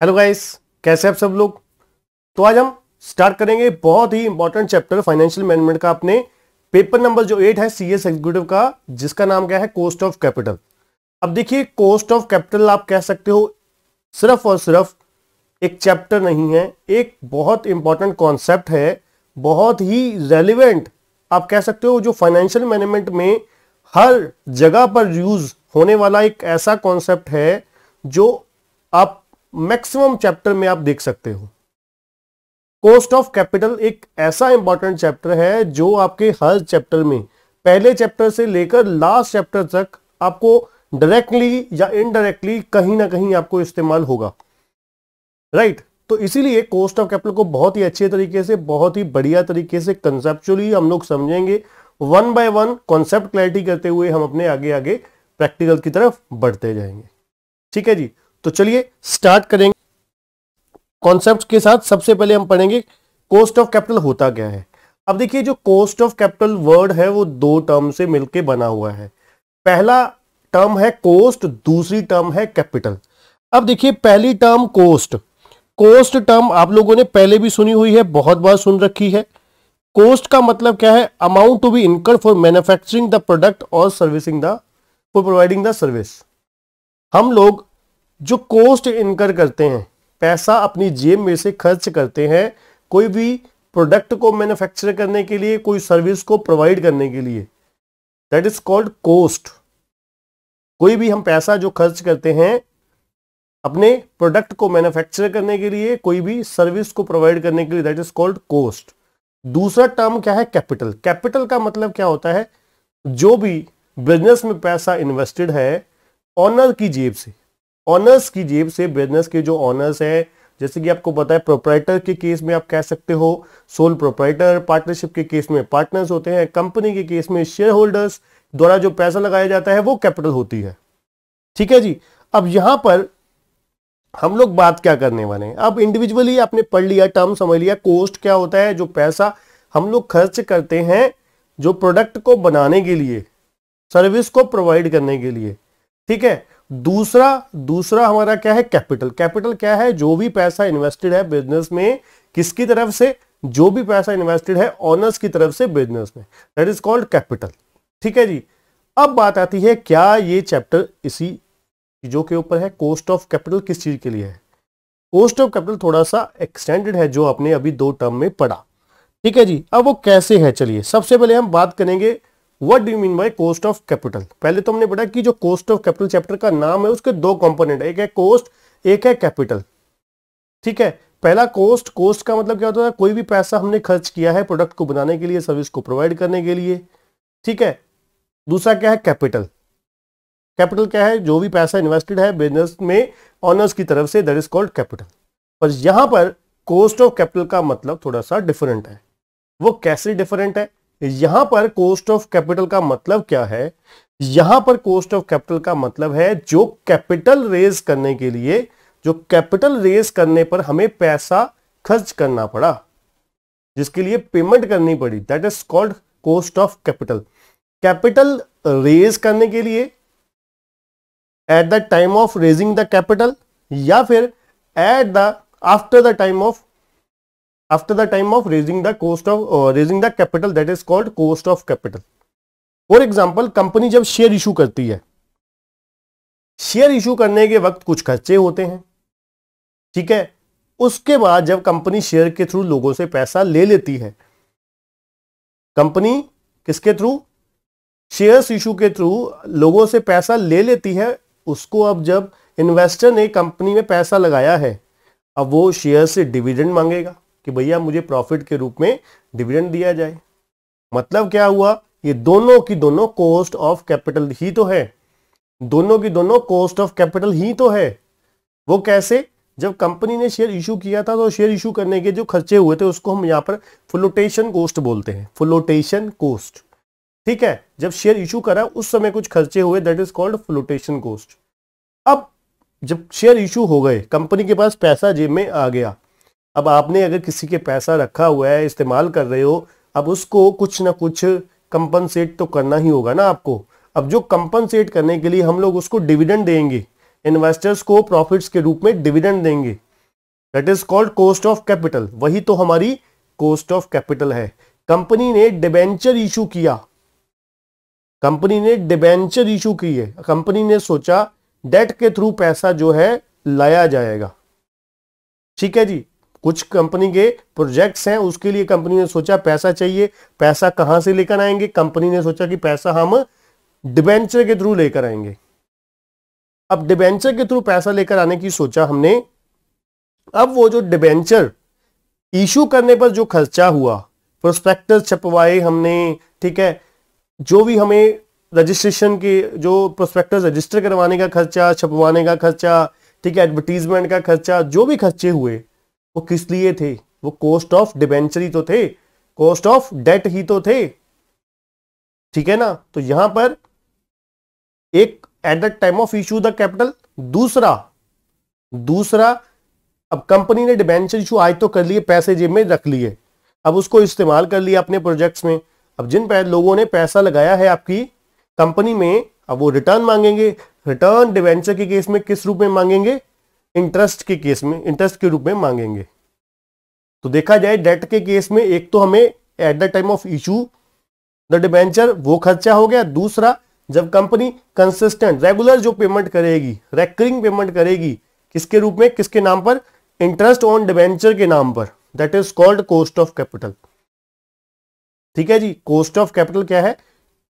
Hello guys, कैसे आप सब लोग। तो आज हम स्टार्ट करेंगे बहुत ही इंपॉर्टेंट चैप्टर फाइनेंशियल मैनेजमेंट का, अपने पेपर नंबर जो 8 है सीएस एग्जीक्यूटिव का, जिसका नाम क्या है, कॉस्ट ऑफ कैपिटल। अब देखिए, कॉस्ट ऑफ कैपिटल आप कह सकते हो सिर्फ और सिर्फ एक चैप्टर नहीं है, एक बहुत इंपॉर्टेंट कॉन्सेप्ट है, बहुत ही रेलिवेंट आप कह सकते हो, जो फाइनेंशियल मैनेजमेंट में हर जगह पर यूज होने वाला एक ऐसा कॉन्सेप्ट है जो आप मैक्सिमम चैप्टर में आप देख सकते हो। कॉस्ट ऑफ कैपिटल एक ऐसा इंपॉर्टेंट चैप्टर है जो आपके हर चैप्टर में, पहले चैप्टर से लेकर लास्ट चैप्टर तक, आपको डायरेक्टली या इनडायरेक्टली कहीं ना कहीं आपको इस्तेमाल होगा, राइट। तो इसीलिए कॉस्ट ऑफ कैपिटल को बहुत ही अच्छे तरीके से, बहुत ही बढ़िया तरीके से कंसेप्चुअली हम लोग समझेंगे। One by one concept clarity करते हुए हम अपने आगे आगे प्रैक्टिकल की तरफ बढ़ते जाएंगे। ठीक है जी, तो चलिए स्टार्ट करेंगे कॉन्सेप्ट के साथ। सबसे पहले हम पढ़ेंगे कॉस्ट ऑफ कैपिटल होता क्या है। अब देखिए, जो कॉस्ट ऑफ कैपिटल वर्ड है वो दो टर्म से मिलकर बना हुआ है। पहला टर्म है कॉस्ट, दूसरी टर्म है कैपिटल। अब देखिए, पहली टर्म कॉस्ट, कॉस्ट टर्म आप लोगों ने पहले भी सुनी हुई है, बहुत बार सुन रखी है। कॉस्ट का मतलब क्या है, amount to be incurred for manufacturing the product और servicing the, for providing the service. हम लोग जो कॉस्ट इनकर करते हैं, पैसा अपनी जेब में से खर्च करते हैं कोई भी प्रोडक्ट को मैन्युफैक्चर करने के लिए, कोई सर्विस को प्रोवाइड करने के लिए, दैट इज कॉल्ड कॉस्ट। कोई भी हम पैसा जो खर्च करते हैं अपने प्रोडक्ट को मैन्युफैक्चर करने के लिए, कोई भी सर्विस को प्रोवाइड करने के लिए, दैट इज कॉल्ड कॉस्ट। दूसरा टर्म क्या है, कैपिटल। कैपिटल का मतलब क्या होता है, जो भी बिजनेस में पैसा इन्वेस्टेड है ऑनर की जेब से, ऑनर्स की जेब से, बिजनेस के जो ऑनर्स है, जैसे कि आपको पता है प्रोप्राइटर के केस में आप कह सकते हो सोल प्रोप्राइटर, पार्टनरशिप के केस में पार्टनर्स होते हैं, कंपनी के केस में शेयर होल्डर्स द्वारा जो पैसा लगाया जाता है वो कैपिटल होती है। ठीक है जी। अब यहां पर हम लोग बात क्या करने वाले हैं, अब इंडिविजुअली आपने पढ़ लिया, टर्म समझ लिया। कॉस्ट क्या होता है, जो पैसा हम लोग खर्च करते हैं जो प्रोडक्ट को बनाने के लिए, सर्विस को प्रोवाइड करने के लिए। ठीक है। दूसरा हमारा क्या है, कैपिटल। कैपिटल क्या है, जो भी पैसा इन्वेस्टेड है बिजनेस में, किसकी तरफ से, जो भी पैसा इन्वेस्टेड है ऑनर्स की तरफ से बिजनेस में, दैट इज कॉल्ड कैपिटल। ठीक है जी। अब बात आती है, क्या ये चैप्टर इसी चीजों के ऊपर है, कॉस्ट ऑफ कैपिटल किस चीज के लिए है। कॉस्ट ऑफ कैपिटल थोड़ा सा एक्सटेंडेड है, जो आपने अभी दो टर्म में पढ़ा। ठीक है जी। अब वो कैसे है, चलिए सबसे पहले हम बात करेंगे what do you mean by cost of capital. पहले तो हमने पढ़ा कि जो कॉस्ट ऑफ कैपिटल चैप्टर का नाम है उसके दो कंपोनेंट है, एक है कॉस्ट, एक है कैपिटल। ठीक है। पहला कॉस्ट, कॉस्ट का मतलब क्या होता है, कोई भी पैसा हमने खर्च किया है प्रोडक्ट को बनाने के लिए, सर्विस को प्रोवाइड करने के लिए। ठीक है। दूसरा क्या है, कैपिटल। कैपिटल क्या है, जो भी पैसा इन्वेस्टेड है बिजनेस में ऑनर्स की तरफ से, दैट इज कॉल्ड कैपिटल। पर यहां पर कॉस्ट ऑफ कैपिटल का मतलब थोड़ा सा डिफरेंट है। वो कैसे डिफरेंट है, यहां पर कॉस्ट ऑफ कैपिटल का मतलब क्या है, यहां पर कॉस्ट ऑफ कैपिटल का मतलब है जो कैपिटल रेज करने के लिए, जो कैपिटल रेज करने पर हमें पैसा खर्च करना पड़ा, जिसके लिए पेमेंट करनी पड़ी, that is called cost of capital. Capital raise करने के लिए at the time of raising the capital, या फिर at the after the time of raising the cost of raising the capital, that is called cost of capital. For example, company जब share issue करती है, share issue करने के वक्त कुछ खर्चे होते हैं। ठीक है। उसके बाद जब कंपनी शेयर के थ्रू लोगों से पैसा ले लेती है, कंपनी किसके थ्रू, शेयर्स इशू के थ्रू लोगों से पैसा ले लेती है। उसको अब जब इन्वेस्टर ने कंपनी में पैसा लगाया है, अब वो शेयर से डिविडेंड मांगेगा कि भैया मुझे प्रॉफिट के रूप में डिविडेंड दिया जाए। मतलब क्या हुआ, ये दोनों की दोनों कॉस्ट ऑफ कैपिटल ही तो है, दोनों की दोनों कॉस्ट ऑफ कैपिटल ही तो है। वो कैसे, जब कंपनी ने शेयर इशू किया था तो शेयर इशू करने के जो खर्चे हुए थे उसको हम यहाँ पर फ्लोटेशन कॉस्ट बोलते हैं, फ्लोटेशन कॉस्ट। ठीक है। जब शेयर इशू करा उस समय कुछ खर्चे हुए, that is called flotation cost. अब जब शेयर इशू हो गए, कंपनी के पास पैसा जेब में आ गया, अब आपने अगर किसी के पैसा रखा हुआ है, इस्तेमाल कर रहे हो, अब उसको कुछ ना कुछ कंपनसेट तो करना ही होगा ना आपको। अब जो कंपनसेट करने के लिए हम लोग उसको डिविडेंड देंगे, इन्वेस्टर्स को प्रॉफिट्स के रूप में डिविडेंड देंगे। That is called cost of capital, वही तो हमारी कॉस्ट ऑफ कैपिटल है। कंपनी ने डिबेंचर इशू किया, कंपनी ने डिबेंचर इशू किए, कंपनी ने सोचा डेट के थ्रू पैसा जो है लाया जाएगा। ठीक है जी, कुछ कंपनी के प्रोजेक्ट्स हैं, उसके लिए कंपनी ने सोचा पैसा चाहिए, पैसा कहां से लेकर आएंगे, कंपनी ने सोचा कि पैसा हम डिबेंचर के थ्रू लेकर आएंगे। अब डिबेंचर के थ्रू पैसा लेकर आने की सोचा हमने, अब वो जो डिबेंचर इशू करने पर जो खर्चा हुआ, प्रोस्पेक्टस छपवाए हमने, ठीक है, जो भी हमें रजिस्ट्रेशन के जो प्रोस्पेक्टस रजिस्टर करवाने का खर्चा, छपवाने का खर्चा, ठीक है, एडवर्टीजमेंट का खर्चा, जो भी खर्चे हुए वो किस लिए थे, वो कॉस्ट ऑफ डिबेंचर ही तो थे, कॉस्ट ऑफ डेट ही तो थे। ठीक है ना, तो यहां पर एक eight the time of issue the capital, दूसरा अब कंपनी ने डिबेंचर इशू आज तो कर लिए, पैसे जेब में रख लिए, अब उसको इस्तेमाल कर लिया अपने प्रोजेक्ट्स में। अब जिन लोगों ने पैसा लगाया है आपकी कंपनी में, अब वो रिटर्न मांगेंगे। रिटर्न डिबेंचर के केस में किस रूप में मांगेंगे, इंटरेस्ट के केस में इंटरेस्ट के रूप में मांगेंगे। तो देखा जाए डेट के केस में एक तो हमें eight the time of issue the debenture वो खर्चा हो गया, दूसरा जब कंपनी कंसिस्टेंट रेगुलर जो पेमेंट करेगी, रेकरिंग पेमेंट करेगी, किसके रूप में, किसके नाम पर, इंटरेस्ट ऑन डिबेंचर के नाम पर, that is called cost of capital. ठीक है जी, कॉस्ट ऑफ कैपिटल क्या है,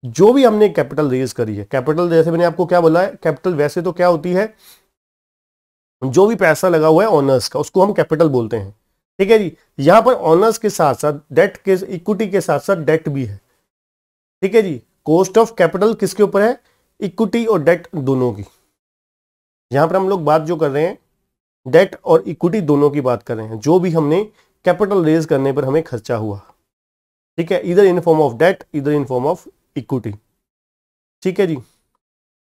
जो भी हमने कैपिटल रेज करी है, कैपिटल जैसे मैंने आपको क्या बोला है, कैपिटल वैसे तो क्या होती है, जो भी पैसा लगा हुआ है ऑनर्स का, उसको हम कैपिटल बोलते हैं। ठीक है जी, यहां पर ऑनर्स के साथ साथ डेट के, इक्विटी के साथ साथ डेट भी है। ठीक है जी, कॉस्ट ऑफ कैपिटल किसके ऊपर है, इक्विटी और डेट दोनों की। यहां पर हम लोग बात जो कर रहे हैं डेट और इक्विटी दोनों की बात कर रहे हैं, जो भी हमने कैपिटल रेज करने पर हमें खर्चा हुआ। ठीक है, इधर इन फॉर्म ऑफ डेट, इधर इन फॉर्म ऑफ इक्विटी। ठीक है जी,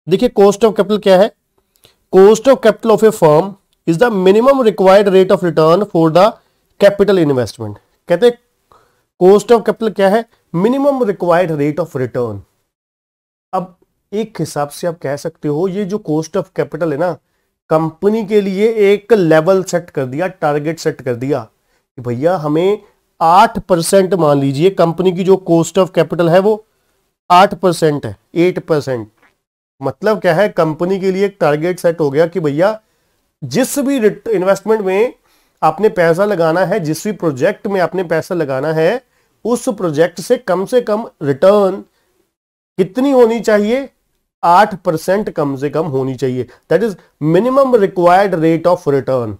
देखिए कॉस्ट ऑफ कैपिटल क्या है, cost of capital of A firm is the minimum required rate of return for the capital investment. कहते हैं कॉस्ट ऑफ कैपिटल क्या है, minimum required rate of return. अब एक हिसाब से आप कह सकते हो ये जो कॉस्ट ऑफ कैपिटल है ना, कंपनी के लिए एक लेवल सेट कर दिया, टारगेट सेट कर दिया कि भैया हमें 8% मान लीजिए कंपनी की जो कॉस्ट ऑफ कैपिटल है वो 8% है, 8%। मतलब क्या है, कंपनी के लिए एक टारगेट सेट हो गया कि भैया जिस भी इन्वेस्टमेंट में आपने पैसा लगाना है, जिस भी प्रोजेक्ट में आपने पैसा लगाना है, उस प्रोजेक्ट से कम रिटर्न कितनी होनी चाहिए, 8% कम से कम होनी चाहिए। That is minimum required rate of return.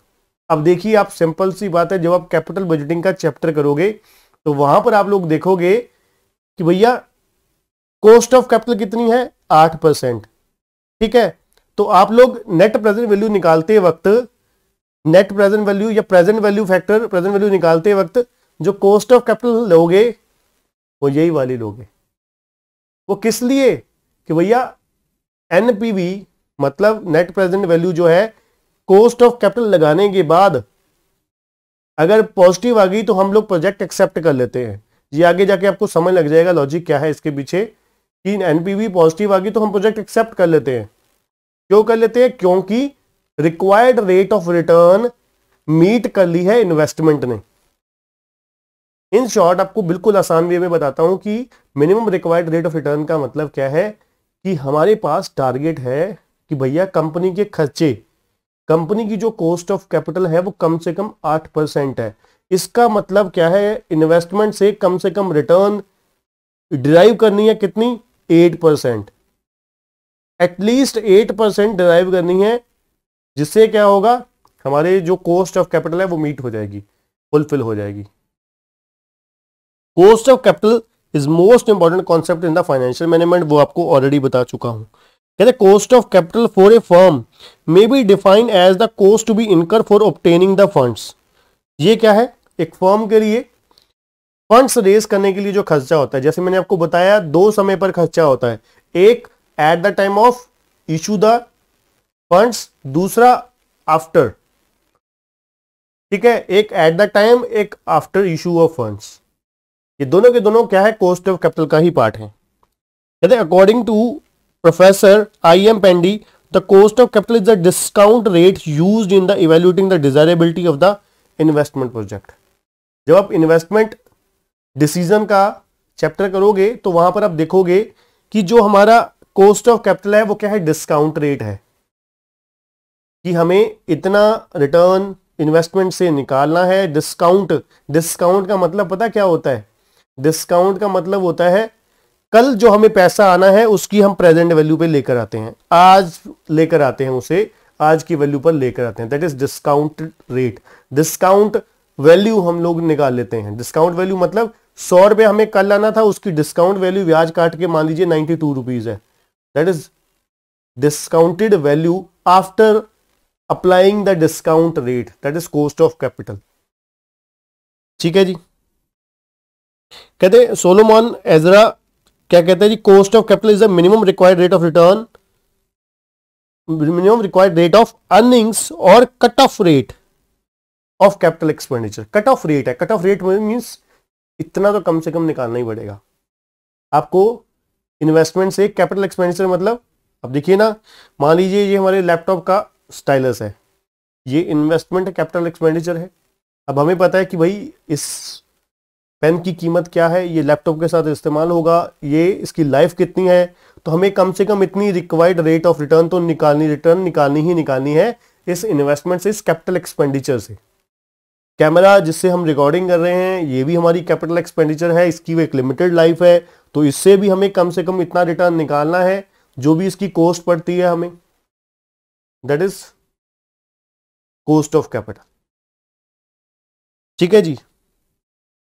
अब देखिए आप, सिंपल सी बात है, जब आप कैपिटल बजटिंग का चैप्टर करोगे तो वहां पर आप लोग देखोगे कि भैया कॉस्ट ऑफ कैपिटल कितनी है, 8%। ठीक है, तो आप लोग नेट प्रेजेंट वैल्यू निकालते वक्त, नेट प्रेजेंट वैल्यू या present value factor, present value निकालते वक्त जो कॉस्ट ऑफ कैपिटल लोगे वो यही वाली लोगे। वो किस लिए कि भैया एनपीवी मतलब नेट प्रेजेंट वैल्यू जो है कॉस्ट ऑफ कैपिटल लगाने के बाद अगर पॉजिटिव आ गई तो हम लोग प्रोजेक्ट एक्सेप्ट कर लेते हैं। ये आगे जाके आपको समझ लग जाएगा लॉजिक क्या है इसके पीछे, कि एनपीवी पॉजिटिव आ गई तो हम प्रोजेक्ट एक्सेप्ट कर लेते हैं। क्यों कर लेते हैं, क्योंकि required rate of return meet कर ली है इन्वेस्टमेंट ने। इन शॉर्ट आपको बिल्कुल आसान वे में बताता हूं कि minimum required rate of return का मतलब क्या है, कि हमारे पास टारगेट है कि भैया कंपनी के खर्चे, कंपनी की जो कॉस्ट ऑफ कैपिटल है वो कम से कम 8% है। इसका मतलब क्या है, इन्वेस्टमेंट से कम रिटर्न डिराइव करनी है, कितनी, 8%, एटलीस्ट 8% डिराइव करनी है, जिससे क्या होगा, हमारे जो कॉस्ट ऑफ कैपिटल है वो मीट हो जाएगी, फुलफिल हो जाएगी। Cost of capital is most important concept in the financial management, वो आपको ऑलरेडी बता चुका हूं। कहते हैं cost of capital for a firm may be defined as the cost to be incur for obtaining the funds. ये क्या है, एक फर्म के लिए फंड्स रेज करने के लिए जो खर्चा होता है, जैसे मैंने आपको बताया 2 समय पर खर्चा होता है, एक eight the time of issue the funds, दूसरा आफ्टर। ठीक है, एक एट द टाइम, एक आफ्टर इशू ऑफ फंड्स। ये दोनों के दोनों क्या है, कॉस्ट ऑफ कैपिटल का ही पार्ट है। कहते हैं according to professor I.M. Pandey, the cost of capital is the discount rate used in the evaluating the desirability of the investment project. जब आप इन्वेस्टमेंट डिसीजन का चैप्टर करोगे तो वहां पर आप देखोगे कि जो हमारा कॉस्ट ऑफ कैपिटल है वो क्या है, डिस्काउंट रेट है, कि हमें इतना रिटर्न इन्वेस्टमेंट से निकालना है। डिस्काउंट का मतलब पता क्या होता है? डिस्काउंट का मतलब होता है कल जो हमें पैसा आना है उसकी हम प्रेजेंट वैल्यू पे लेकर आते हैं, आज लेकर आते हैं, उसे आज की वैल्यू पर लेकर आते हैं, that is discount rate. Discount value हम लोग निकाल लेते हैं। डिस्काउंट वैल्यू मतलब 100 रुपए हमें कल लाना था, उसकी डिस्काउंट वैल्यू ब्याज काट के मान लीजिए 92 रुपीज है, that is discounted value after applying the discount rate, that is cost of capital. ठीक है जी। कहते हैं सोलोमन एजरा क्या कहते हैं जी, cost of capital is the minimum required rate of return, minimum required rate of earnings और cut off rate of capital expenditure. Cut off rate है, कट ऑफ रेट मीन्स इतना तो कम से कम निकालना ही पड़ेगा आपको इन्वेस्टमेंट से। कैपिटल एक्सपेंडिचर मतलब अब देखिए ना, मान लीजिए ये हमारे लैपटॉप का स्टाइलस है, ये इन्वेस्टमेंट कैपिटल एक्सपेंडिचर है। अब हमें पता है कि भाई इस पेन की कीमत क्या है, ये लैपटॉप के साथ इस्तेमाल होगा, ये इसकी लाइफ कितनी है, तो हमें कम से कम इतनी रिक्वायर्ड रेट ऑफ रिटर्न तो रिटर्न निकालनी है इस इन्वेस्टमेंट से, इस कैपिटल एक्सपेंडिचर से। कैमरा जिससे हम रिकॉर्डिंग कर रहे हैं ये भी हमारी कैपिटल एक्सपेंडिचर है, इसकी वो एक लिमिटेड लाइफ है, तो इससे भी हमें कम से कम इतना रिटर्न निकालना है जो भी इसकी कॉस्ट पड़ती है हमें, that is cost of capital. ठीक है जी।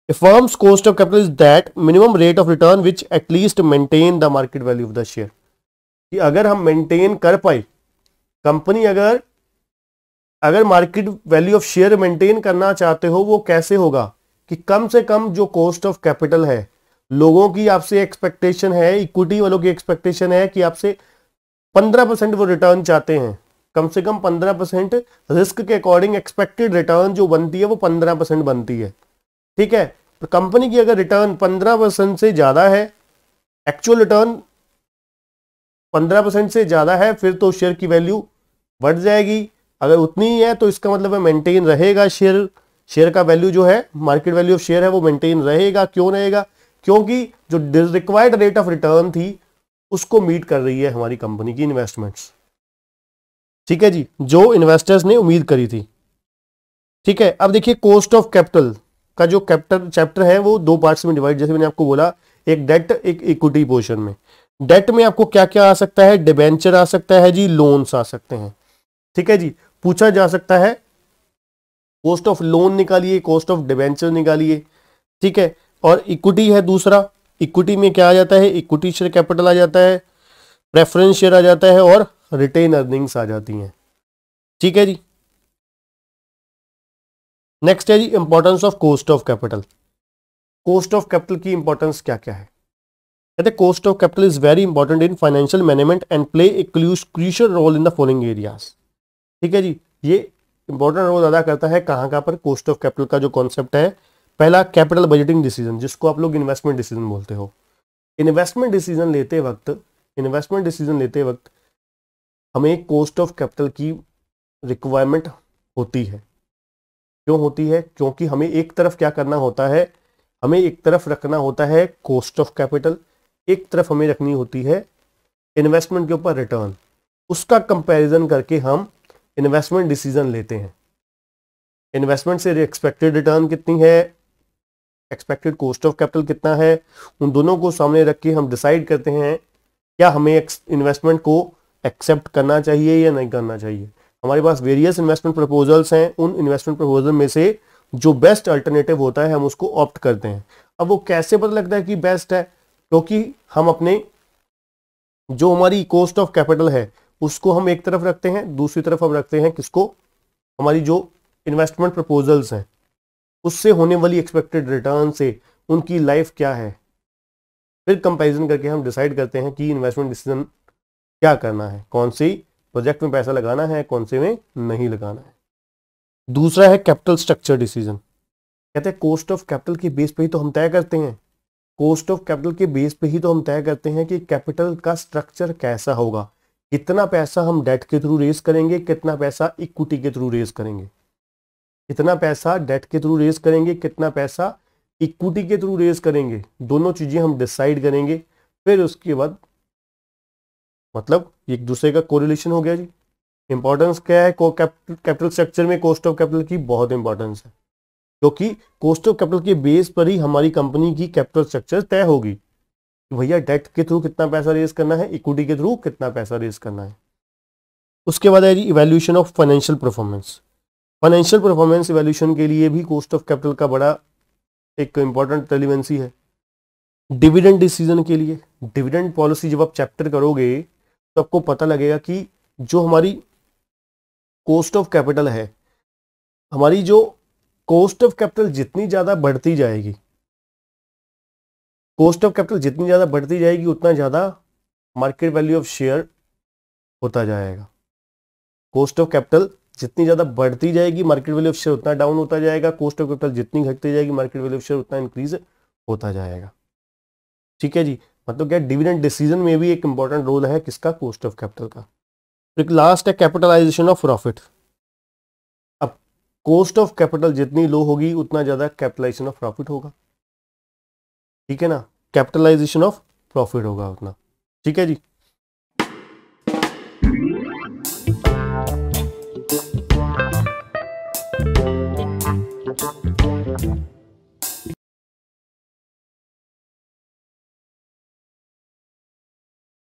A firm's cost of capital is that minimum rate of return which at least maintain the market value of the share। कि अगर हम मेंटेन कर पाए, कंपनी अगर market value of share maintain करना चाहते हो, वो कैसे होगा कि कम से कम जो कॉस्ट ऑफ कैपिटल है, लोगों की आपसे एक्सपेक्टेशन है, इक्विटी वालों की एक्सपेक्टेशन है कि आपसे 15% वो रिटर्न चाहते हैं, कम से कम 15% रिस्क के अकॉर्डिंग एक्सपेक्टेड रिटर्न जो बनती है वो 15% बनती है। ठीक है, तो कंपनी की अगर रिटर्न 15% से ज्यादा है, एक्चुअल रिटर्न 15% से ज्यादा है, फिर तो शेयर की वैल्यू बढ़ जाएगी। अगर उतनी ही है तो इसका मतलब है मेंटेन रहेगा शेयर का वैल्यू जो है, मार्केट वैल्यू ऑफ शेयर है, वो मेंटेन रहेगा। क्यों रहेगा? क्योंकि जो रिक्वायर्ड रेट ऑफ रिटर्न थी उसको मीट कर रही है हमारी कंपनी की इन्वेस्टमेंट्स। ठीक है जी, जो इन्वेस्टर्स ने उम्मीद करी थी। ठीक है, अब देखिए कॉस्ट ऑफ कैपिटल का जो कैपिटल चैप्टर है वो दो पार्ट्स में डिवाइड, जैसे मैंने आपको बोला, एक डेट एक इक्विटी पोर्शन में। डेट में आपको क्या क्या आ सकता है? डिबेंचर आ सकता है जी, लोन्स आ सकते हैं। ठीक है जी, पूछा जा सकता है कॉस्ट ऑफ लोन निकालिए, कॉस्ट ऑफ डिबेंचर निकालिए। ठीक है, और इक्विटी है दूसरा, इक्विटी में क्या आ जाता है? इक्विटी शेयर कैपिटल आ जाता है, प्रेफरेंस शेयर आ जाता है और रिटेन अर्निंग्स आ जाती हैं। ठीक है जी। नेक्स्ट है जी importance of cost of capital. Cost of capital की इंपॉर्टेंस क्या क्या है? कहते हैं cost of capital is very important in financial management and play a crucial role in the following areas. ठीक है जी, ये इंपॉर्टेंट रोल अदा करता है कहाँ पर? कॉस्ट ऑफ कैपिटल का जो कॉन्सेप्ट है, पहला कैपिटल बजटिंग डिसीजन, जिसको आप लोग इन्वेस्टमेंट डिसीजन बोलते हो। इन्वेस्टमेंट डिसीजन लेते वक्त हमें कॉस्ट ऑफ कैपिटल की रिक्वायरमेंट होती है। क्यों होती है? क्योंकि हमें एक तरफ क्या करना होता है, हमें एक तरफ रखना होता है कॉस्ट ऑफ कैपिटल, एक तरफ हमें रखनी होती है इन्वेस्टमेंट के ऊपर रिटर्न। उसका कंपैरिजन करके हम इन्वेस्टमेंट डिसीजन लेते हैं। इन्वेस्टमेंट से एक्सपेक्टेड रिटर्न कितनी है, एक्सपेक्टेड कॉस्ट ऑफ कैपिटल कितना है, उन दोनों को सामने रख के हम डिसाइड करते हैं क्या हमें इन्वेस्टमेंट को एक्सेप्ट करना चाहिए या नहीं करना चाहिए। हमारे पास वेरियस इन्वेस्टमेंट प्रपोजल्स हैं, उन इन्वेस्टमेंट प्रपोजल में से जो बेस्ट अल्टरनेटिव होता है हम उसको ऑप्ट करते हैं। अब वो कैसे पता लगता है कि बेस्ट है? क्योंकि हम अपने जो हमारी कॉस्ट ऑफ कैपिटल है उसको हम एक तरफ रखते हैं, दूसरी तरफ हम रखते हैं किसको? हमारी जो इन्वेस्टमेंट प्रपोजल्स हैं उससे होने वाली एक्सपेक्टेड रिटर्न से उनकी लाइफ क्या है, फिर कंपैरिजन करके हम डिसाइड करते हैं कि इन्वेस्टमेंट डिसीजन क्या करना है, कौन सी प्रोजेक्ट में पैसा लगाना है, कौन से में नहीं लगाना है। दूसरा है कैपिटल स्ट्रक्चर डिसीजन। कहते हैं कॉस्ट ऑफ कैपिटल के बेस पे ही तो हम तय करते हैं, कॉस्ट ऑफ कैपिटल के बेस पे ही तो हम तय करते हैं कि कैपिटल का स्ट्रक्चर कैसा होगा, कितना पैसा हम डेट के थ्रू रेज करेंगे, कितना पैसा इक्विटी के थ्रू रेज करेंगे। कितना पैसा डेट के थ्रू रेज करेंगे, कितना पैसा इक्विटी के थ्रू रेज करेंगे, दोनों चीजें हम डिसाइड करेंगे। फिर उसके बाद मतलब एक दूसरे का कोरिलेशन हो गया जी। इंपॉर्टेंस क्या है कैपिटल स्ट्रक्चर में? कॉस्ट ऑफ कैपिटल की बहुत इंपॉर्टेंस है, क्योंकि कॉस्ट ऑफ कैपिटल के बेस पर ही हमारी कंपनी की कैपिटल स्ट्रक्चर तय होगी। भैया डेट के थ्रू कितना पैसा रेज करना है, इक्विटी के थ्रू कितना पैसा रेज करना है। उसके बाद है जी evaluation of financial performance. Financial performance evaluation के लिए भी कॉस्ट ऑफ कैपिटल का बड़ा एक इंपॉर्टेंट रेलेवेंसी है। डिविडेंड डिसीजन के लिए, डिविडेंड पॉलिसी जब आप चैप्टर करोगे तो आपको पता लगेगा कि जो हमारी कॉस्ट ऑफ कैपिटल है, हमारी जो कॉस्ट ऑफ कैपिटल जितनी ज्यादा बढ़ती जाएगी, कॉस्ट ऑफ कैपिटल जितनी ज्यादा बढ़ती जाएगी उतना ज्यादा मार्केट वैल्यू ऑफ शेयर होता जाएगा। कॉस्ट ऑफ कैपिटल जितनी ज्यादा बढ़ती जाएगी मार्केट वैल्यू ऑफ शेयर उतना डाउन होता जाएगा, कॉस्ट ऑफ कैपिटल जितनी घटती जाएगी मार्केट वैल्यू ऑफ शेयर उतना इंक्रीज होता जाएगा। ठीक है जी, मतलब क्या डिविडेंड डिसीजन में भी एक इंपॉर्टेंट रोल है किसका? कॉस्ट ऑफ कैपिटल का। एक लास्ट है कैपिटलाइजेशन ऑफ प्रॉफिट। अब कॉस्ट ऑफ कैपिटल जितनी लो होगी उतना ज्यादा कैपिटलाइजेशन ऑफ प्रॉफिट होगा। ठीक है ना, कैपिटलाइजेशन ऑफ प्रॉफिट होगा उतना। ठीक है जी।